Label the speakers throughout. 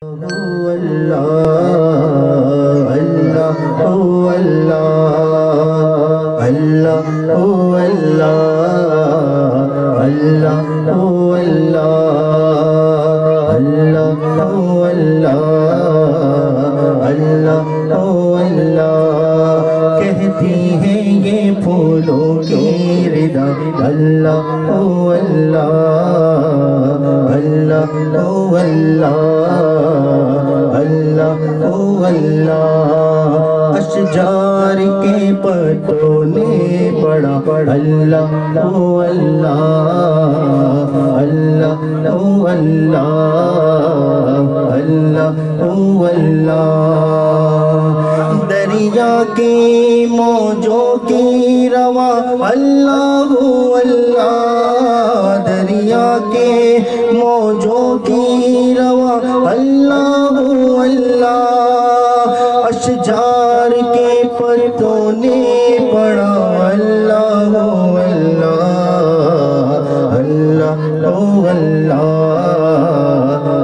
Speaker 1: هو الله الله هو الله الله هو الله الله هو الله الله هو الله الله هو الله کہتی ہے یہ پھولوں کی ردا اللہ هو الله اللہ هو الله اللہ هو اللہ اشجار کے پتوں نے پڑا اللہ هو اللہ اللہ هو اللہ اللہ هو اللہ دریا کی موجوں کی روا اللہ هو اللہ دریا کے موجوں کی روا اللہ هو اللہ اشجار کے پتوں نے پڑا اللہ هو اللہ اللہ هو اللہ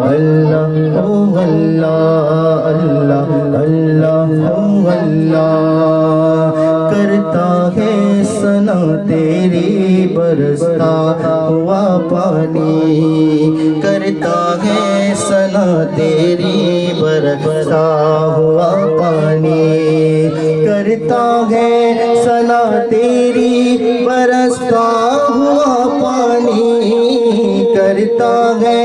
Speaker 1: اللہ هو اللہ اللہ اللہ هو اللہ کرتا ہے ثنا تیری برستا ہوا پانی کرتا ہے ثنا تیری برستا ہوا پانی کرتا ہے ثنا تیری برستا ہوا پانی کرتا ہے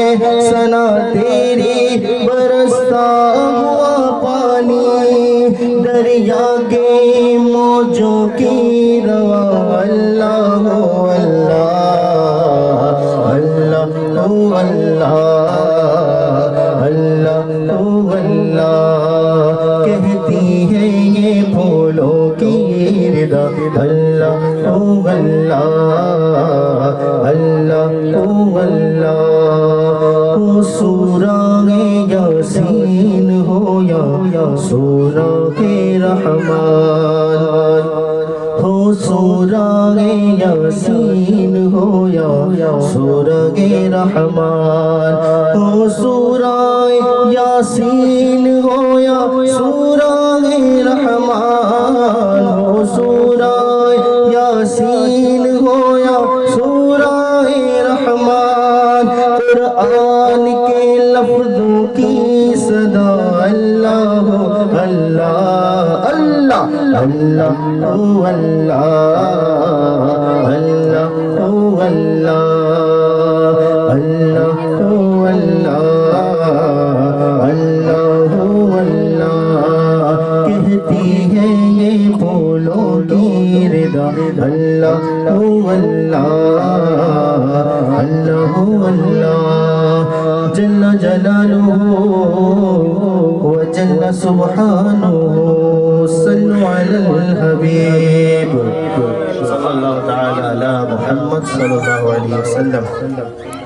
Speaker 1: ثنا تیری برستا ہوا پانی دریا کے موجوں کی روا اللہ هو اللہ اللہ هو اللہ اللہ هو اللہ کہتی ہے یہ پھولوں کی ردا اللہ هو اللہ اللہ هو اللہ ہو سورہ یاسین ہو یا سورہ رحمان ہو سورہ یاسین ہو یا سورہ رحمان ہو سورہ یاسین ہو یا سورہ رحمان ہو سورہ یاسین ہو یا سورہ رحمان قرآن کے لفظوں کی صدا اللہ اللہ اللہ اللہ هو اللہ اللہ هو اللہ اللہ هو اللہ اللہ هو اللہ کہتی ہے یہ پھولوں کی ردا اللہ هو اللہ اللہ هو اللہ جل جلالہ وجل سبحانہ صلوا علی الحبیب صلی اللہ تعالی علی محمد صلی اللہ علیہ وسلم